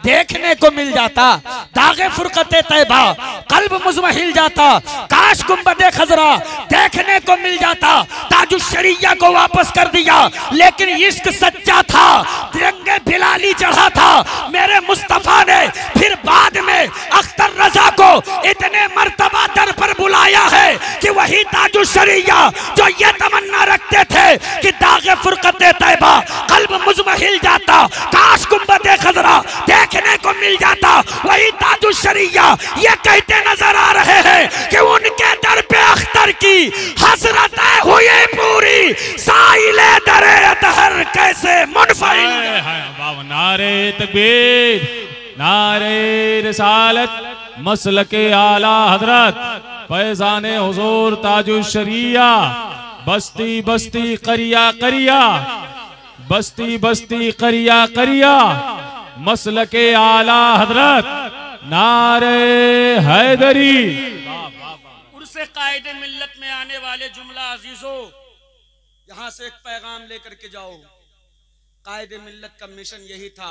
देखने को मिल जाता। दागे फुरकते तैबा कल्ब मुजमहिल जाता, काश गुंबदे खजरा देखने को मिल जाता। ताजुश्शरिया को वापस कर दिया, लेकिन इश्क सच्चा था, तिरंगे बिलाली चढ़ा था। मेरे मुस्तफा ने फिर बाद में अख्तर रजा को इतने मर्तबा दर पर बुलाया है कि वही ताजुश्शरिया जो ये तमन्ना रखते थे कि दागे फुरकते तैबा कल्ब मुजमहिल जाता, काश गुंबदे खजरा देखने को मिल जाता, वही ताजुश्शरिया ये कहते नजर आ रहे हैं कि उनके दर पे अख्तर की हसरतें हुई पूरी, साइले दरे अतहर कैसे मुनफइल। नारे तकबीर, नारे रिसालत, मसलके आला हजरत फैजाने हुजूर ताजुश्शरिया, बस्ती बस्ती करिया करिया, बस्ती बस्ती करिया करिया, मसलके आला हजरत नारे हैदरी। उर्से कायदे मिल्लत में आने वाले जुमला अजीजों, यहां से एक पैगाम लेकर के जाओ। कायदे मिल्लत का मिशन यही था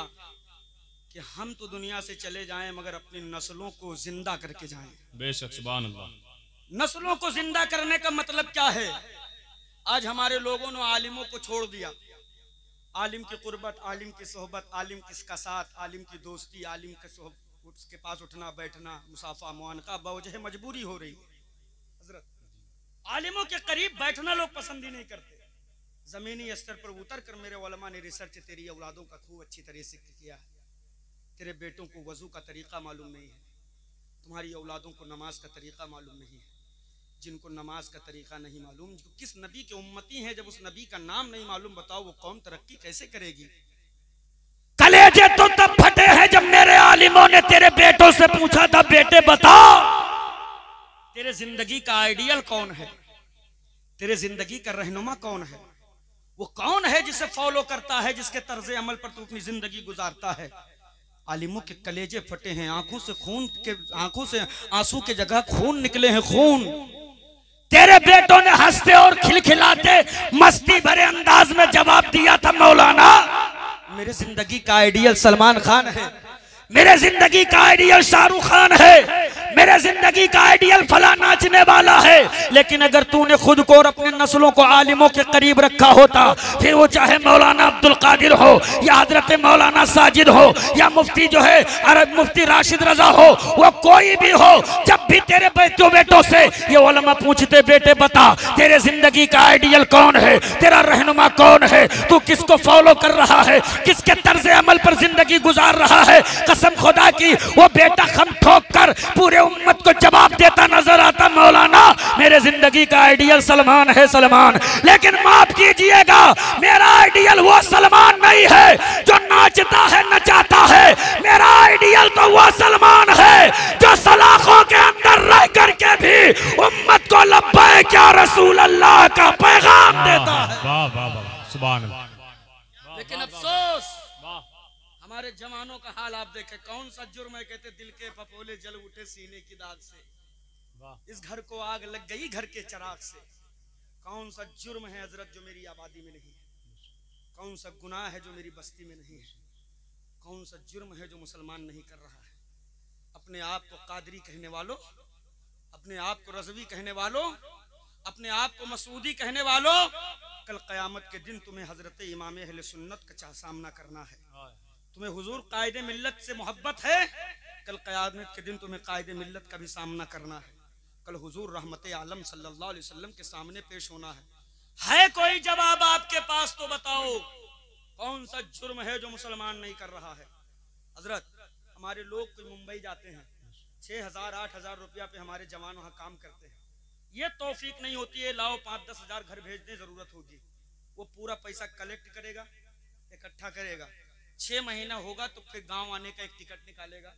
कि हम तो दुनिया से चले जाएं मगर अपनी नस्लों को जिंदा करके जाएं। बेशक, सुभान अल्लाह। नस्लों को जिंदा करने का मतलब क्या है? आज हमारे लोगों ने आलिमों को छोड़ दिया। आलिम की कुर्बत, आलिम की सोहबत, आलिम किसका साथ, आलिम की दोस्ती, आलिम के उसके पास उठना बैठना, मुसाफा मुआनका बवजह मजबूरी हो रही है। हजरत, आलिमों के करीब बैठना लोग पसंद ही नहीं करते। जमीनी स्तर पर उतर कर मेरे उलमा ने रिसर्च तेरी औलादों का खूब अच्छी तरह से किया है। तेरे बेटों को वजू का तरीका मालूम नहीं है, तुम्हारी औलादों को नमाज का तरीका मालूम नहीं है। जिनको नमाज का तरीका नहीं मालूम, जो किस नबी के उम्मती हैं, जब उस नबी का नाम नहीं मालूम, बताओ वो कौम तरक्की कैसे करेगी? कलेजे तो तब फटे हैं जब मेरे आलिमों ने तेरे बेटों से पूछा था, बेटे बताओ तेरे जिंदगी का आइडियल कौन है, तेरे जिंदगी का रहनुमा कौन है, वो कौन है जिसे फॉलो करता है, जिसके तर्जे अमल पर तू अपनी जिंदगी गुजारता है? आलिमों के कलेजे फटे हैं, आंखों से आंसू के जगह खून निकले हैं, खून। तेरे बेटों ने हंसते और खिलखिलाते मस्ती भरे अंदाज में जवाब दिया था, मौलाना मेरे जिंदगी का आइडियल सलमान खान है, मेरे जिंदगी का आइडियल शाहरुख खान है, मेरे जिंदगी का आइडियल फला नाचने वाला है। लेकिन अगर तूने खुद को और अपने नस्लों को आलिमों के करीब रखा होता, फिर वो चाहे मौलाना अब्दुल कादिर हो या हजरत मौलाना साजिद हो या मुफ्ती जो है अरब मुफ्ती राशिद रजा हो, वो कोई भी हो, जब भी तेरे बेटों से ये उलमा पूछते, बेटे बता तेरे जिंदगी का आइडियल कौन है, तेरा रहनुमा कौन है, तू किसको फॉलो कर रहा है, किसके तर्ज अमल पर जिंदगी गुजार रहा है, कसम खुदा की वो बेटा खम ठोक कर पूरे उम्मत को जवाब देता नजर आता, मौलाना मेरे जिंदगी का आइडियल सलमान है, सलमान। लेकिन माफ कीजिएगा, मेरा आइडियल वो सलमान नहीं है जो नाचता है नचाता है, मेरा आइडियल तो वो सलमान है जो सलाखों के अंदर रह करके भी उम्मत को लब्बैक या रसूल अल्लाह का पैगाम देता है। वाह वाह वाह, सुभान अल्लाह। लेकिन अफसोस हमारे जवानों का हाल आप देखें, कौन सा जुर्म है, कहते दिल के फपोले जल उठे सीने की दाग से, इस घर को आग लग गई घर के चिराग से। कौन सा जुर्म है हजरत जो मेरी आबादी में नहीं है, कौन सा गुनाह है जो मेरी बस्ती में नहीं है, कौन सा जुर्म है जो मुसलमान नहीं कर रहा है? अपने आप को कादरी कहने वालों, अपने आप को रज़वी कहने वालों, अपने आप को मसूदी कहने वालों, कल क़यामत के दिन तुम्हें हजरत इमाम अहले सुन्नत का सामना करना है। तुम्हें हुजूर कायदे मिल्लत से मोहब्बत है, कल क़यामत के दिन तुम्हें कायदे मिल्लत का भी सामना करना है। कल हुजूर रहमत आलम सल्लल्लाहु अलैहि वसल्लम के सामने पेश होना है कोई जवाब आपके पास तो बताओ, कौन सा जुर्म है जो मुसलमान नहीं कर रहा है? हजरत, हमारे लोग कोई मुंबई जाते हैं, 6,000-8,000 रुपया पे हमारे जवान वहाँ काम करते हैं। ये तौफीक नहीं होती है लाओ 5-10 हजार घर भेजने जरूरत होगी, वो पूरा पैसा कलेक्ट करेगा, इकट्ठा करेगा, 6 महीना होगा तो फिर गांव आने का एक टिकट निकालेगा,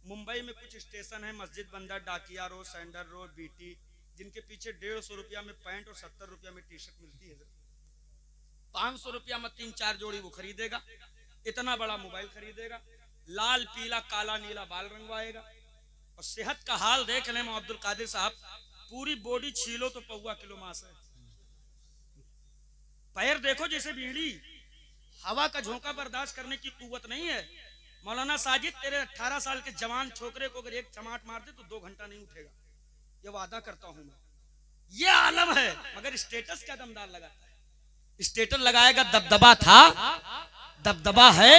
मुंबई में कुछ स्टेशन है, मस्जिद बंदर, डाकिया रोड, सैंडल रोड, बीटी, जिनके पीछे 150 रुपया में पैंट और 70 रुपया में टी शर्ट मिलती है। 500 रुपया में 3-4 जोड़ी वो खरीदेगा, इतना बड़ा मोबाइल खरीदेगा, लाल पीला काला नीला बाल रंगवाएगा, और सेहत का हाल देख लें अब्दुल कादिर साहब, पूरी बॉडी छीलो तो पौवा किलो मांस है, पैर देखो जैसे बीड़ी, हवा का झोंका बर्दाश्त करने की कुव्वत नहीं है। मौलाना साजिद, तेरे 18 साल के जवान छोकरे को अगर एक चमाट मार दे तो 2 घंटा नहीं उठेगा, ये वादा करता हूं मैं। ये आलम है, मगर स्टेटस क्या दमदार लगाता है। स्टेटस लगाएगा, दबदबा था, दबदबा है,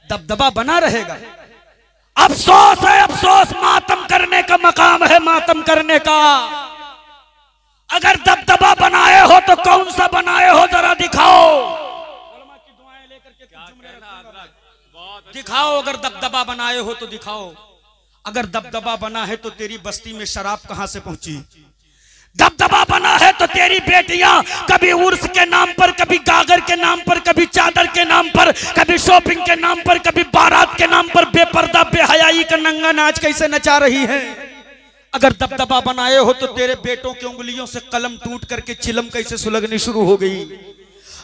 दबदबा बना रहेगा। अफसोस है, अफसोस, मातम करने का मकाम है, मातम करने का। अगर दबदबा बनाए हो तो कौन सा बनाए हो, जरा दिखाओ, दिखाओ। अगर दबदबा बनाए हो तो दिखाओ। अगर दबदबा बना है तो तेरी बस्ती में शराब कहां से पहुंची? दबदबा बना है तो तेरी बेटियां कभी उर्स के नाम पर, कभी गागर के नाम पर, कभी चादर के नाम पर, कभी शॉपिंग के नाम पर, कभी बारात के नाम पर बेपर्दा बेहयाई का नंगा नाच कैसे नचा रही है। अगर दबदबा बनाए हो तो तेरे बेटों की उंगलियों से कलम टूट करके चिलम कैसे सुलगनी शुरू हो गई।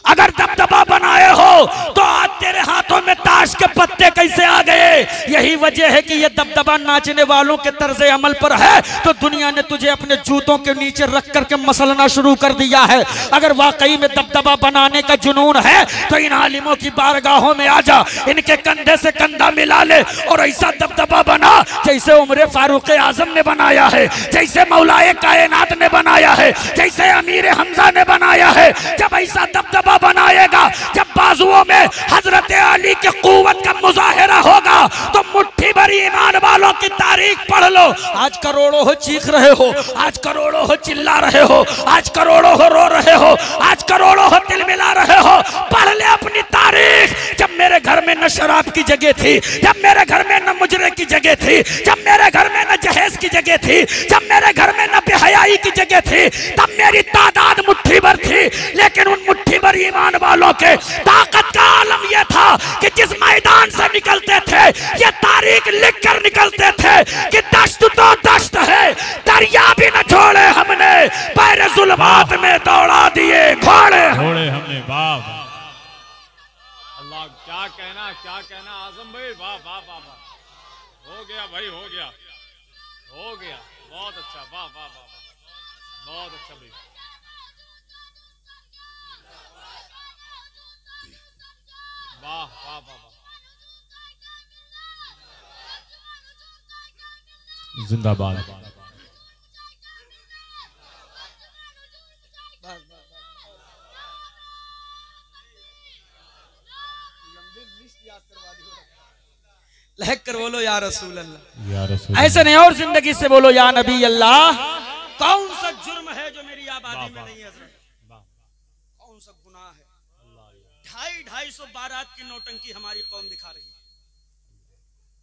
अगर दबदबा बनाए हो तो आज तेरे हाथों में ताश के पत्ते कैसे आ गए। यही वजह है कि ये दबदबा नाचने वालों के तर्ज अमल पर है, तो दुनिया ने तुझे अपने जूतों के नीचे रख करके मसलना शुरू कर दिया है। अगर वाकई में दबदबा बनाने का जुनून है तो इन आलिमों की बारगाहों में आ जा, इनके कंधे से कंधा मिला ले और ऐसा दबदबा बना जैसे उमर फारूक आजम ने बनाया है, जैसे मौलाए कायनात ने बनाया है, जैसे अमीर हमजा ने बनाया है। जब ऐसा दबदबा बनाएगा, जब बाजुओं में हजरत अली की कुव्वत का मुजाहिरा होगा, तो मुट्ठी भरी ईमान वालों की तारीख पढ़ लो। आज करोड़ों हो चीख रहे हो, आज करोड़ों हो चिल्ला रहे हो, आज करोड़ों हो रो रहे हो, आज करोड़ों हो तिल मिला रहे हो। पढ़ ले अपनी तारीख। जब मेरे घर में न शराब की जगह थी, जब मेरे घर में न मुजरे की जगह थी, जब मेरे घर में न जहेज की जगह थी, जब मेरे घर में न बेहयाई की जगह थी, तब मेरी तादाद मुट्ठी भर थी। लेकिन उन मुट्ठी भर ईमान वालों के ताकत का आलम यह था कि जिस मैदान से निकलते थे ये तारीख लिख कर निकलते थे कि दश्त तो दश्त है, दरिया भी न छोड़े हमने, पैर जुल्मात में दौड़ा दिए घोड़े हमने। वाह अल्लाह, क्या कहना आजम भाई, वाह वाह वाह वाह। हो गया भाई, हो गया, हो गया, बहुत अच्छा, वाह वाह वाह वाह, बहुत अच्छा भाई। वाह वाह वाह वाह, जिंदाबाद। लहक कर बोलो या रसूल अल्लाह, या रसूल। ऐसे नहीं और जिंदगी से बोलो या नबी अल्लाह। कौन सा जुर्म है जो मेरी आबादी में नहीं है हजरत? कौन सा गुनाह है? 250-250 बारात की नौटंकी हमारी कौम दिखा रही है।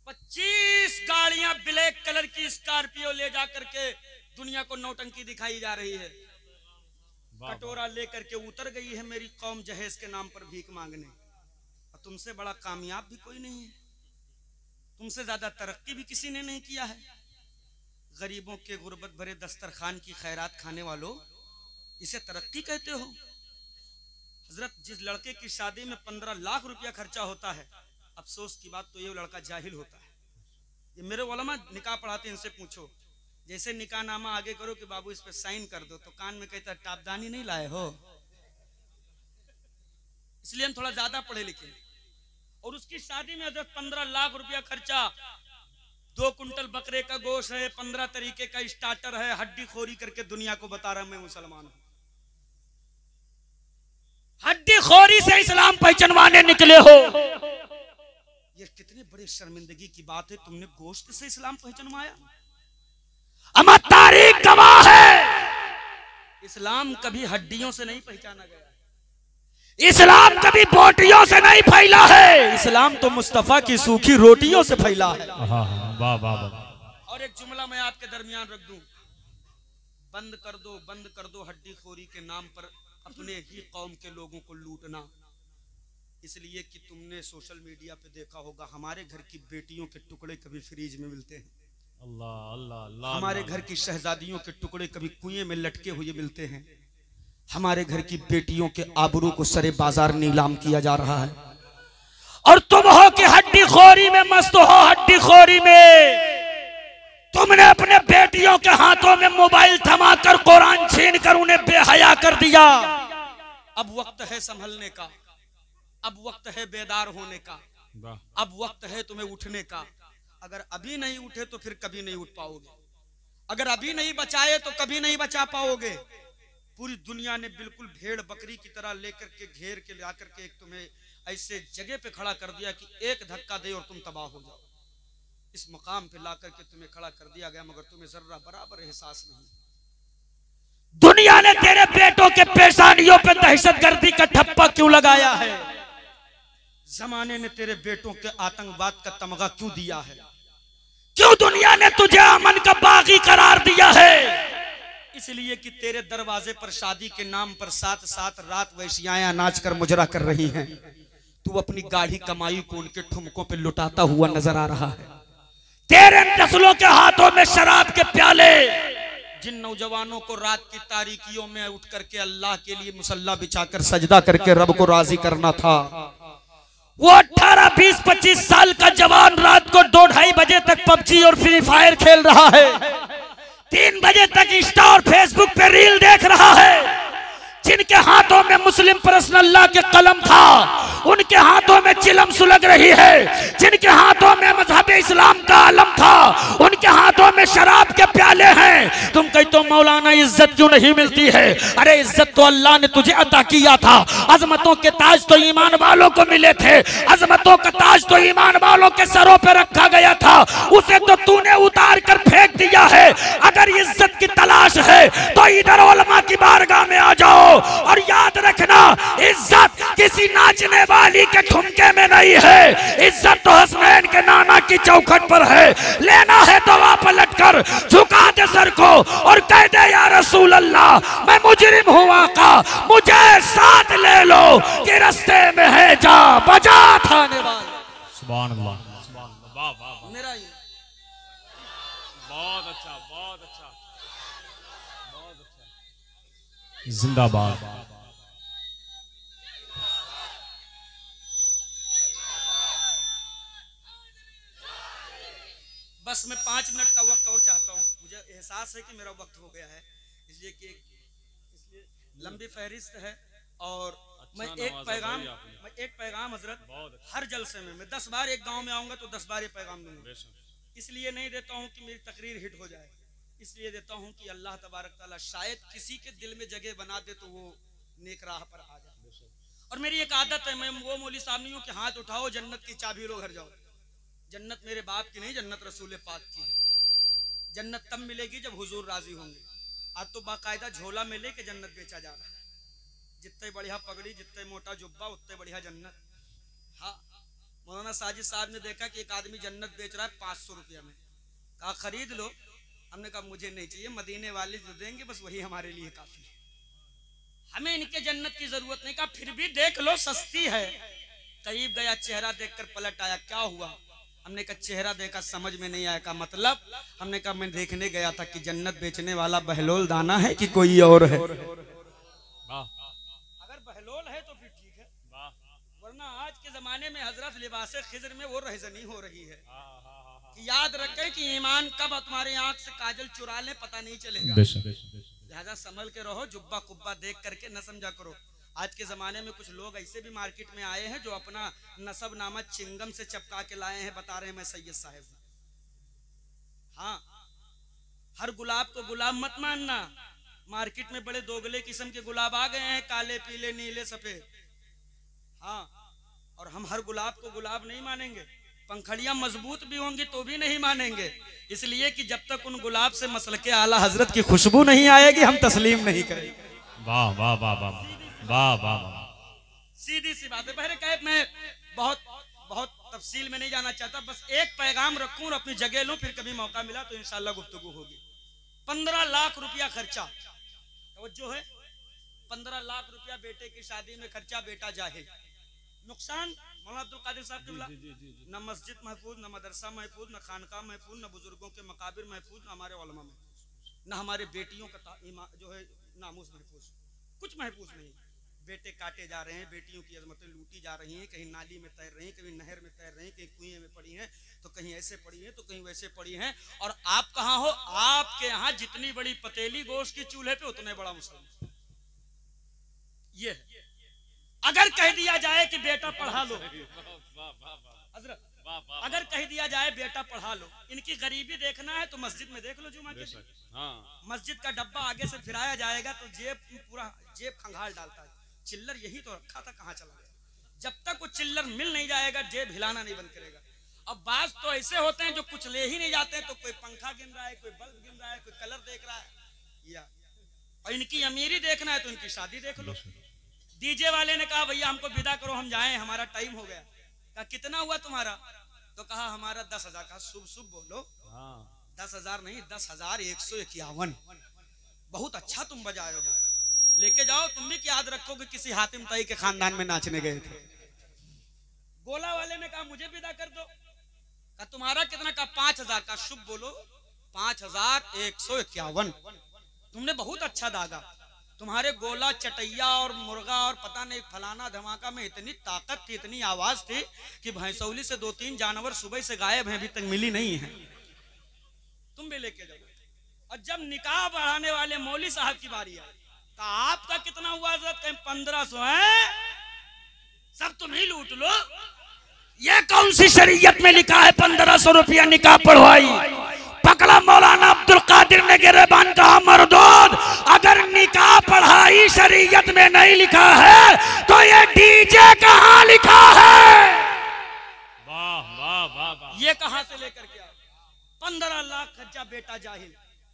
25 गाड़ियां ब्लैक कलर की स्कॉर्पियो ले जा करके दुनिया को नौटंकी दिखाई जा रही है। कटोरा लेकर के उतर गई है मेरी कौम जहेज के नाम पर भीख मांगने, और तुमसे बड़ा कामयाब भी कोई नहीं है, तुमसे ज्यादा तरक्की भी किसी ने नहीं किया है। गरीबों के गुर्बत भरे दस्तरखान की खैरात खाने वालों, इसे तरक्की कहते हो? हजरत, जिस लड़के की शादी में 15 लाख रुपया खर्चा होता है, अफसोस की बात तो ये लड़का जाहिल होता है। ये मेरे उलमा निकाह पढ़ाते हैं, इनसे पूछो, जैसे निकाह नामा आगे करो कि बाबू इस पे साइन कर दो, तो कान में कहता टापदानी नहीं लाए हो, इसलिए हम थोड़ा ज्यादा पढ़े लिखे। और उसकी शादी में हजरत 15 लाख रुपया खर्चा, 2 कुंटल बकरे का गोश्त है, 15 तरीके का स्टार्टर है, हड्डी खोरी करके दुनिया को बता रहा मैं मुसलमान हूं। हड्डी खोरी से इस्लाम पहचानवाने निकले हो। ये कितनी बड़ी शर्मिंदगी की बात है, तुमने गोश्त से इस्लाम पहचानवाया। अमा तारीख गवाह है, इस्लाम कभी हड्डियों से नहीं पहचाना गया, इस्लाम कभी बोटियों से नहीं फैला है, इस्लाम तो मुस्तफा की सूखी रोटियों से फैला है। वाह वाह वाह। और एक जुमला मैं आपके दरमियान रख दूं, बंद कर दो हड्डी खोरी के नाम पर अपने ही कौम के लोगों को लूटना। इसलिए कि तुमने सोशल मीडिया पे देखा होगा हमारे घर की बेटियों के टुकड़े कभी फ्रीज में मिलते हैं, अल्लाह अल्लाह अल्लाह, हमारे घर की शहजादियों के टुकड़े कभी कुएं में लटके हुए मिलते हैं, हमारे घर की बेटियों के आबरू को सरे बाजार नीलाम किया जा रहा है। और तुम हो कि हड्डी खोरी में मस्त हो, हड्डी खोरी में तुमने अपने बेटियों के हाथों में मोबाइल थमाकर कुरान छीन कर उन्हें बेहया कर दिया। अब वक्त है संभलने का, अब वक्त है बेदार होने का, अब वक्त है तुम्हें उठने का। अगर अभी नहीं उठे तो फिर कभी नहीं उठ पाओगे, अगर अभी नहीं बचाए तो कभी नहीं बचा पाओगे। पूरी दुनिया ने बिल्कुल भेड़ बकरी की तरह लेकर के घेर के ला करके एक तुम्हें ऐसे जगह पे खड़ा कर दिया कि एक धक्का दे और तुम तबाह हो जाओ। इस मकाम पे ला करके तुम्हें खड़ा कर दिया गया, मगर तुम्हें जर्रा बराबर एहसास नहीं। दुनिया ने तेरे बेटों के पेशानियों पे दहशतगर्दी का ठप्पा क्यों लगाया है? जमाने ने तेरे बेटों के आतंकवाद का तमगा क्यों दिया है? क्यों दुनिया ने तुझे अमन का बागी करार दिया है? इसलिए कि तेरे दरवाजे पर शादी के नाम पर साथ साथ रात वैश्याएं नाच कर मुजरा कर रही हैं। तू अपनी गाढ़ी कमाई को उनके ठुमकों पे लुटाता हुआ नजर आ रहा है। तेरे नस्लों के हाथों में शराब के प्याले, जिन नौजवानों को रात की तारीकियों में उठ करके अल्लाह के लिए मुसल्ला बिछाकर सजदा करके रब को राजी करना था, वो 18, 20, 25 साल का जवान रात को 2-2:30 बजे तक पबजी और फ्री फायर खेल रहा है, 3 बजे तक इंस्टा और फेसबुक पे रील देख रहा है। जिनके हाथों में मुस्लिम पर्सनल अल्लाह के कलम था, उनके हाथों में चिलम सुलग रही है। जिनके हाथों में मजहब इस्लाम का आलम था, उनके हाथों में शराब के प्याले हैं। तुम कहते तो मौलाना इज्जत क्यों नहीं मिलती है? अरे इज्जत तो अल्लाह ने तुझे अता किया था। अजमतों के ताज तो ईमान वालों को मिले थे, अजमतों का ताज तो ईमान वालों के सरों पे रखा गया था, उसे तो तूने उतार कर फेंक दिया है। अगर इज्जत की तलाश है तो इधर उलमा की बारगाह में आ जाओ, और याद रखना इज्जत किसी नाचने वाली के ठुमके में नहीं है, इज्जत तो हसनैन के नाना की चौखट पर है। लेना है तो आप पलट कर झुका दे सर को और कह दे या रसूल अल्लाह मैं मुजरिम हूँ आका, मुझे साथ ले लो कि रास्ते में है जा बजा थाने वाला। सुभान अल्लाह, सुभान अल्लाह, वाह वाह वाह, मेरा ही बहुत अच्छा, बहुत अच्छा, बहुत अच्छा, जिंदाबाद। बस मैं 5 मिनट का वक्त और चाहता हूँ। मुझे एहसास है कि मेरा वक्त हो गया है, इसलिए लंबी फहरिस्त है। और मैं एक पैगाम हजरत हर जलसे में मैं 10 बार एक गांव में आऊंगा तो 10 बार ये पैगाम दूंगा। इसलिए नहीं देता हूँ कि मेरी तकरीर हिट हो जाए, इसलिए देता हूँ कि अल्लाह तबारक ताला शायद किसी के दिल में जगह बना दे तो वो नेक राह पर आ जाए। और मेरी एक आदत है, मैं वो मौली साहब नहीं हूँ कि हाथ उठाओ जन्नत की चाबी लो घर जाओ। जन्नत मेरे बाप की नहीं, जन्नत रसूल पाक की है। जन्नत तब मिलेगी जब हुजूर राजी होंगे। आज तो बाकायदा झोला में लेके जन्नत बेचा जा रहा है। जितने बढ़िया पगड़ी, जितने मोटा जुब्बा, उतने बढ़िया जन्नत। हाँ, मौलाना साजिद साहब ने देखा कि एक आदमी जन्नत बेच रहा है 500 रुपया में, कहा खरीद लो। हमने कहा मुझे नहीं चाहिए, मदीने वाले जो देंगे बस वही हमारे लिए काफी है, हमें इनके जन्नत की जरूरत नहीं। कहा फिर भी देख लो, सस्ती है। करीब गया, चेहरा देखकर पलट आया, क्या हुआ? हमने कहा चेहरा देखा समझ में नहीं आया। का मतलब? हमने कहा मैं देखने गया था कि जन्नत बेचने वाला बहलोल दाना है कि कोई और है। अगर बहलोल है तो फिर ठीक है, वरना आज के जमाने में हजरत लिबासे खिजर में वो रहजनी हो रही है कि याद रखें कि ईमान कब तुम्हारी आंख से काजल चुरा ले पता नहीं चलेगा। लिहाजा संभल के रहो, जुब्बा कुब्बा देख करके न समझा करो। आज के जमाने में कुछ लोग ऐसे भी मार्केट में आए हैं जो अपना नसब नामा चिंगम से चपका के लाए हैं, बता रहे हैं मैं सैयद साहब हूं। हाँ, हर गुलाब को गुलाब मत मानना। मार्केट में बड़े दोगले किस्म के गुलाब आ गए हैं, काले पीले नीले सफेद। हाँ, और हम हर गुलाब को गुलाब नहीं मानेंगे। पंखड़ियां मजबूत भी होंगी तो भी नहीं मानेंगे, इसलिए कि जब तक उन गुलाब से मसलके आला हजरत की खुशबू नहीं आएगी हम तस्लीम नहीं करेंगे। वाह वाह वाह वाह वाह वाह वाह, सीधी सी बात है। पहले कहे मैं बहुत तफसील में नहीं जाना चाहता, बस एक पैगाम रखूं और अपनी जगह लूं, फिर कभी मौका मिला तो इंशाल्लाह गुफ्तगू होगी। 15 लाख रुपया खर्चा, तवज्जो है, 15 लाख रुपया बेटे की शादी में खर्चा, बेटा जाहिल। नुकसान मौलाना अब्दुल कादिर साहब किबला, न मस्जिद महफूज, न मदरसा महफूज, न खानका महफूज, न बुजुर्गों के मकाबिर महफूज, न हमारे उलमा महफूज, न हमारे बेटियों का जो है नामूस महफूज, कुछ महफूज नहीं। बेटे काटे जा रहे हैं, बेटियों की अजमतें लूटी जा रही हैं, कहीं नाली में तैर रही हैं, कहीं नहर में तैर रही हैं, कहीं कुएं में पड़ी हैं, तो कहीं ऐसे पड़ी हैं, तो कहीं वैसे पड़ी हैं। और आप कहाँ हो? आपके यहाँ जितनी बड़ी पतेली गोश्त की चूल्हे पे उतने बड़ा मुसलमान। ये अगर कह दिया जाए कि बेटा पढ़ा लो, हजरत अगर कह दिया जाए बेटा पढ़ा लो, इनकी गरीबी देखना है तो मस्जिद में देख लो जुमा के दिन। मस्जिद का डब्बा आगे से फिराया जाएगा तो जेब खंगाल डालता है, चिल्लर यही तो रखा था, कहाँ चला गया? जब तक वो चिल्लर मिल नहीं जाएगा जेब हिलाना नहीं बंद करेगा। अब बात तो ऐसे होते हैं जो कुछ ले ही नहीं जाते हैं, तो कोई पंखा गिन रहा है, कोई बल्ब गिन रहा है, कोई कलर देख रहा है, या और इनकी अमीरी देखना है तो इनकी शादी देख लो। डीजे वाले ने कहा भैया हमको विदा करो, हम जाएं, हमारा टाइम हो गया। कहा कितना हुआ तुम्हारा? तो कहा हमारा 10,000। कहा शुभ शुभ बोलो। 10,000 नहीं, 10,151। बहुत अच्छा तुम बजाए हो, लेके जाओ। तुम भी याद रखो कि किसी हातिम ताई के खानदान में नाचने गए थे। गोला वाले ने कहा मुझे विदा कर दो। कहा तुम्हारा कितना? कहा 5,000। का शुभ बोलो। 5,151। तुमने बहुत अच्छा दागा। तुम्हारे गोला, चटैया और मुर्गा और पता नहीं फलाना धमाका में इतनी ताकत थी, इतनी आवाज थी कि भैंसौली से 2-3 जानवर सुबह से गायब हैं, अभी तक मिली नहीं है। तुम भी लेके जाओ। और जब निकाह बढ़ाने वाले मौली साहब की बारी आई, तो आपका कितना हुआ? हजरत कहीं 1500 है, सब तुम ही लूट लो। ये कौन सी शरीयत में लिखा है 1500 रुपया निकाह पढ़वाई? पकड़ा मौलाना अब्दुल कादिर ने गिरबान कहा मर्दोद, अगर निकाह पढ़ाई शरीयत में नहीं लिखा है तो ये डीजे कहाँ लिखा है? वाह वाह वाह वाह। ये कहाँ से लेकर के आओ? 15 लाख खर्चा बेटा जाहिल।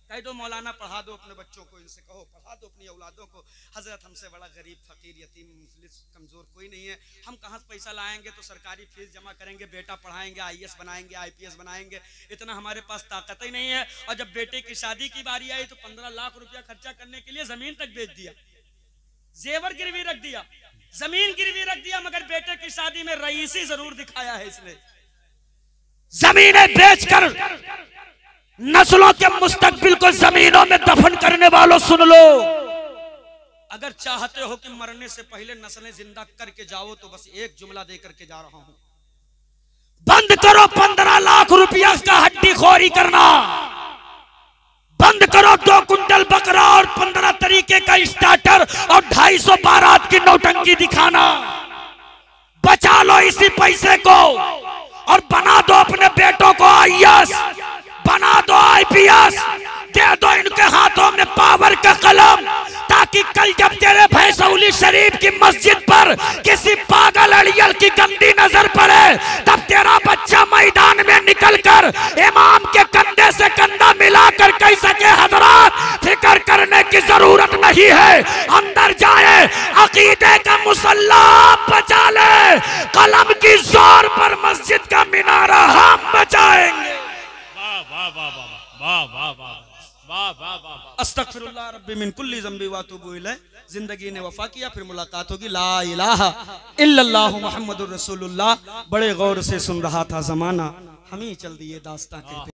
कह दो मौलाना पढ़ा दो अपने बच्चों को, इनसे कहो पढ़ा दो अपनी औलादों को। हजरत हमसे बड़ा गरीब फकीर यतीम मुफलिस कमजोर कोई नहीं है, हम कहाँ से पैसा लाएंगे? तो सरकारी फीस जमा करेंगे, बेटा पढ़ाएंगे, IAS बनाएंगे, IPS बनाएंगे, इतना हमारे पास ताकत ही नहीं है। और जब बेटे की शादी की बारी आई तो 15 लाख रुपया खर्चा करने के लिए जमीन तक बेच दिया, जेवर गिरवी रख दिया, जमीन गिरवी रख दिया, मगर बेटे की शादी में रईसी जरूर दिखाया है इसने। जमीनें बेचकर नस्लों के मुस्तकबिल को जमीनों में दफन करने वालों सुन लो, अगर चाहते हो कि मरने से पहले नस्लें जिंदा करके जाओ तो बस एक जुमला दे करके जा रहा हूं, बंद करो 15 लाख रुपया का हड्डी खोरी करना, बंद करो 2 कुंटल बकरा और 15 तरीके का स्टार्टर और 250 बारात की नौटंकी दिखाना। बचा लो इसी पैसे को और बना दो अपने बेटों को IAS, बना दो IPS, दे दो इनके हाथों में पावर का कलम, ताकि कल जब तेरे भैंसौली शरीफ की मस्जिद पर किसी पागल अड़ियल की गंदी नजर पड़े, तब तेरा बच्चा मैदान में निकलकर इमाम के कंधे से कंधा मिलाकर कह सके हजरात फिक्र करने की जरूरत नहीं है, अंदर जाए अकीदे का मुसल्ला बचा ले, कलम की जोर पर मस्जिद का मिनारा हम बचाएंगे। अस्तगफिरुल्लाह रब्बी मिन कुल्ली ज़ंबी व अतूबु इलैह। जिंदगी ने वफा किया, फिर मुलाकात होगी। ला इलाहा इल्लल्लाह मुहम्मदुर रसूलुल्लाह। बड़े गौर से सुन रहा था जमाना, हम ही चल दिए दास्तां कहते।